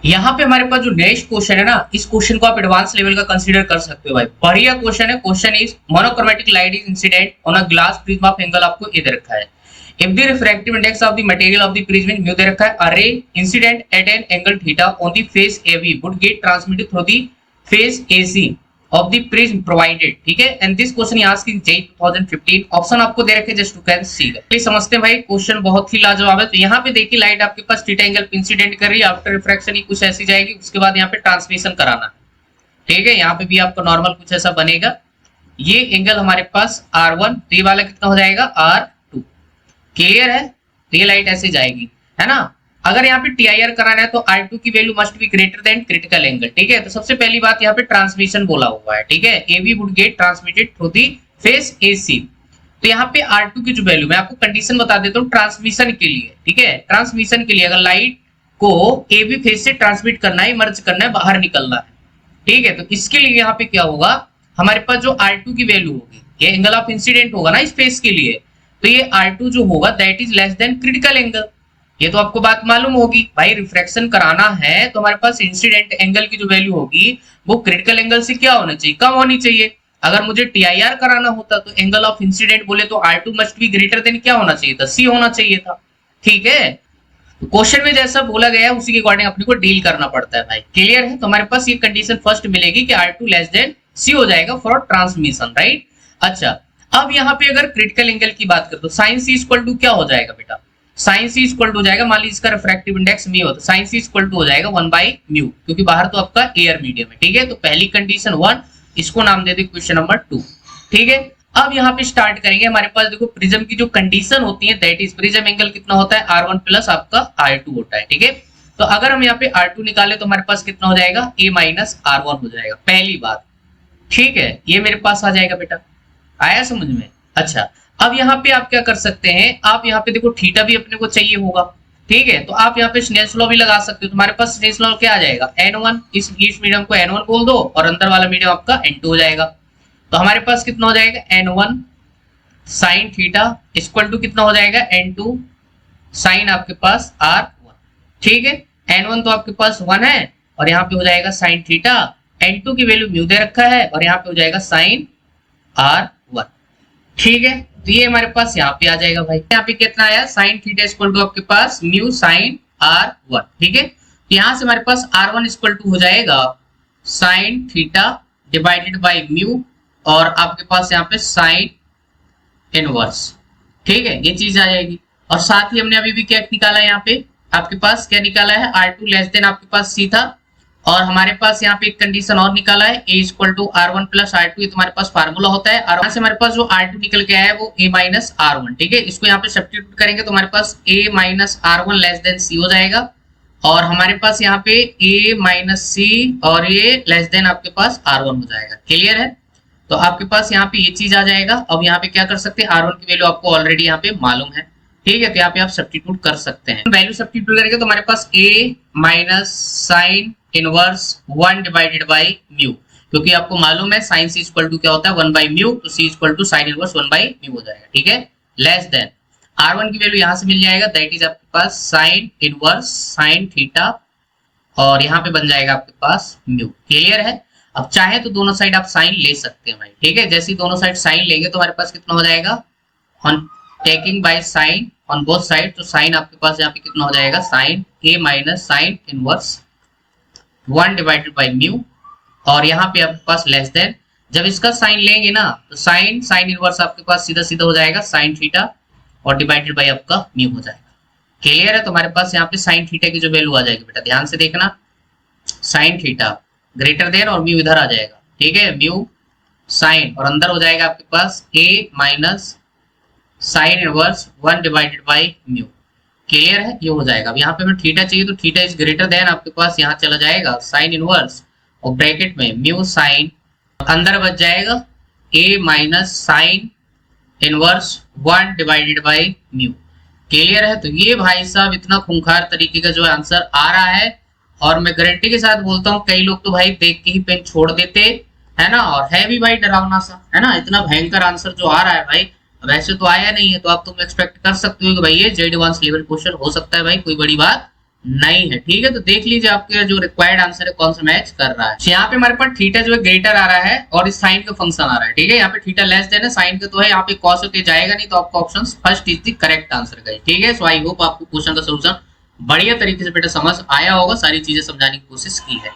यहाँ पे हमारे पास जो नेक्स्ट क्वेश्चन है ना, इस क्वेश्चन को आप एडवांस लेवल का कंसीडर कर सकते हो भाई। बढ़िया क्वेश्चन है। Question is monochromatic light is incident on a glass prism of angle, आपको ये दे रखा है। If the refractive index of the material of the prism mu दे रखा है, a ray incident at an angle theta on the face AB would get transmitted through the face AC of the prism provided, ठीक है। And this question ही asked in JEE 2015। Option आपको दे रखे just to can see. ये समझते हैं भाई, question बहुत ही लाजवाब है। तो यहाँ पे देखिए लाइट आपके पास थीटा एंगल पे इंसिडेंट कर रही है, आफ्टर रिफ्रैक्शन ही कुछ ऐसी जाएगी, उसके बाद यहाँ पे ट्रांसमिशन कराना, ठीक है। यहाँ पे भी आपको नॉर्मल कुछ ऐसा बनेगा। ये एंगल हमारे पास R1, तो ये वाला कितना हो जाएगा R2। क्लियर है? तो ये लाइट ऐसे जाएगी, है ना। अगर यहाँ पे TIR कराना है तो R2 की value must be greater than critical angle, ठीक है। तो सबसे पहली बात यहाँ पे ट्रांसमिशन बोला हुआ है, ठीक है। AB would get transmitted through the face AC। तो यहाँ पे R2 की जो वैल्यू, मैं आपको कंडीशन बता देता हूँ ट्रांसमिशन के लिए, ठीक है। ट्रांसमिशन के लिए अगर लाइट को AB फेस से ट्रांसमिट करना है, मर्ज करना है, बाहर निकलना है, ठीक है। तो इसके लिए यहाँ पे क्या होगा, हमारे पास जो R2 की वैल्यू होगी, ये एंगल ऑफ इंसिडेंट होगा ना इस फेस के लिए, तो ये R2 जो होगा that is less than critical angle. ये तो आपको बात मालूम होगी भाई, रिफ्रैक्शन कराना है तो हमारे पास इंसिडेंट एंगल की जो वैल्यू होगी वो क्रिटिकल एंगल से क्या होना चाहिए, कम होनी चाहिए। अगर मुझे TIR कराना होता तो एंगल ऑफ इंसिडेंट बोले तो R2 must be greater than क्या होना चाहिए था, C होना चाहिए था, ठीक है। तो क्वेश्चन में जैसा बोला गया है उसी के अकॉर्डिंग अपने को डील करना पड़ता है भाई। क्लियर है? तो हमारे पास ये कंडीशन फर्स्ट मिलेगी कि R2 लेस देन C हो जाएगा फॉर ट्रांसमिशन, राइट। अच्छा, अब यहाँ पे अगर क्रिटिकल एंगल की बात करें तो साइन C इक्वल टू क्या हो जाएगा बेटा, साइन C इक्वल टू हो जाएगा, मान लीजिए इसका रिफ्रैक्टिव इंडेक्स म्यू होता है, साइन C इक्वल टू हो जाएगा 1/μ, क्योंकि बाहर तो आपका एयर मीडियम है, ठीक है। तो पहली कंडीशन 1, इसको नाम दे दे क्वेश्चन नंबर 2, ठीक है। अब यहाँ पे स्टार्ट करेंगे। हमारे पास देखो प्रिज्म की जो कंडीशन होती है दैट इज प्रिज्म एंगल कितना होता है R1 प्लस आपका R2 होता है, ठीक है। तो अगर हम यहाँ पे R2 निकाले तो हमारे पास कितना हो जाएगा, A माइनस R1 हो जाएगा, पहली बात, ठीक है। ये मेरे पास आ जाएगा बेटा, आया समझ में। अच्छा, अब यहाँ पे आप क्या कर सकते हैं, आप यहाँ पे देखो थीटा भी अपने को चाहिए होगा, ठीक है। तो आप यहाँ पे स्नेल्स लॉ भी लगा सकते हो। तुम्हारे पास स्नेल्स लॉ क्या आ जाएगा, N1, इस मीडियम को N1 बोल दो और अंदर वाला मीडियम आपका N2 हो जाएगा। तो हमारे पास कितना हो जाएगा, N1 sine theta equal to कितना हो जाएगा, N2 साइन आपके पास R1, ठीक है। N1 तो आपके पास 1 है और यहाँ पे हो जाएगा साइन थीटा, N2 की वैल्यू म्यू दे रखा है और यहाँ पे हो जाएगा साइन R1, ठीक है। तो ये हमारे पास यहाँ पे आ जाएगा भाई। यहाँ पे कितना आया, साइन थीटा इक्वल टू आपके पास म्यू साइन R1, ठीक है। तो यहाँ से हमारे पास R1 इक्वल टू हो जाएगा sine theta divided by mu और आपके पास यहाँ पे साइन इनवर्स, ठीक है। ये चीज आ जाएगी। और साथ ही हमने अभी भी क्या निकाला है, यहाँ पे आपके पास क्या निकाला है, R2 लेस देन आपके पास C था। और हमारे पास यहाँ पे एक कंडीशन और निकाला है, A equal to R1 plus R2, ये तुम्हारे पास फार्मूला होता है। और यहाँ से हमारे पास जो R2 निकल के आया है वो A माइनस R1, ठीक है। इसको यहाँ पे सब्स्टिट्यूट करेंगे तो हमारे पास A minus R1 less than C हो जाएगा। और हमारे पास यहाँ पे A माइनस C और ये लेस देन आपके पास R1 हो जाएगा। क्लियर है? तो आपके पास यहाँ पे ये चीज आ जाएगा। अब यहाँ पे क्या कर सकते हैं, R1 की वैल्यू आपको ऑलरेडी यहाँ पे मालूम है, ठीक है। तो यहाँ पे आप सब्स्टिट्यूट कर सकते हैं। वैल्यू सब्स्टिट्यूट करेंगे तो हमारे पास A minus sine inverse 1 divided by mu, क्योंकि आपको मालूम है साइन C इक्वल टू क्या होता है 1/μ, तो C equal to sine inverse 1/μ हो जाएगा, ठीक है। लेस देन R1 की वैल्यू यहाँ से मिल जाएगा, दैट इज आपके पास साइन इनवर्स साइन थीटा और यहाँ पे बन जाएगा आपके पास म्यू। क्लियर है? अब चाहे तो दोनों साइड आप साइन ले सकते हैं भाई, ठीक है। जैसे ही दोनों साइड साइन लेंगे तो हमारे पास कितना हो जाएगा, on taking by sine on both side, तो साइन आपके पास यहाँ पे कितना हो जाएगा, sine A minus sine inverse 1 divided by mu और यहाँ पे आपके पास लेस देन, जब इसका साइन लेंगे ना तो साइन साइन इनवर्स आपके पास सीधा सीधा हो जाएगा साइन थीटा और डिवाइडेड बाय आपका म्यू हो जाएगा। क्लियर है? तो हमारे पास यहाँ पे साइन थीटा की जो वैल्यू आ जाएगी बेटा, ध्यान से देखना, साइन थीटा ग्रेटर देन और म्यू इधर आ जाएगा, ठीक है। म्यू साइन और अंदर हो जाएगा आपके पास A minus sine inverse 1 divided by mu. Clear है? ये हो जाएगा। अब यहाँ पे हमें थीटा चाहिए तो थीटा इज ग्रेटर देन आपके पास यहाँ चला जाएगा साइन इनवर्स और ब्रैकेट में म्यू साइन, अंदर बच जाएगा A minus sine inverse 1 divided by mu. Clear है? तो ये भाई साहब इतना खूंखार तरीके का जो आंसर आ रहा है और मैं गारंटी के साथ बोलता हूँ कई लोग तो भाई देख के ही पेन छोड़ देते है ना, और है भी भाई डरावना सा, है ना। इतना भयंकर आंसर जो आ रहा है भाई, वैसे तो आया नहीं है तो आप तुम एक्सपेक्ट कर सकते हो कि भाई ये जेड एडवांस लेवल क्वेश्चन हो सकता है भाई, कोई बड़ी बात नहीं है। ठीक है, तो देख लीजिए आपके जो रिक्वायर्ड आंसर है कौन सा मैच कर रहा है। तो यहाँ पे हमारे पास थीटा जो है ग्रेटर आ रहा है और इस साइन का फंक्शन आ रहा है। ठीक है, यहाँ पे थीटा लेस देन है, साइन का तो है, यहाँ पे कॉस होते जाएगा नहीं, तो आपका option first is the correct answer का। ठीक है, सो आई होप आपको क्वेश्चन का सोल्यूशन बढ़िया तरीके से बेटा समझ आया होगा, सारी चीजें समझाने की कोशिश की है।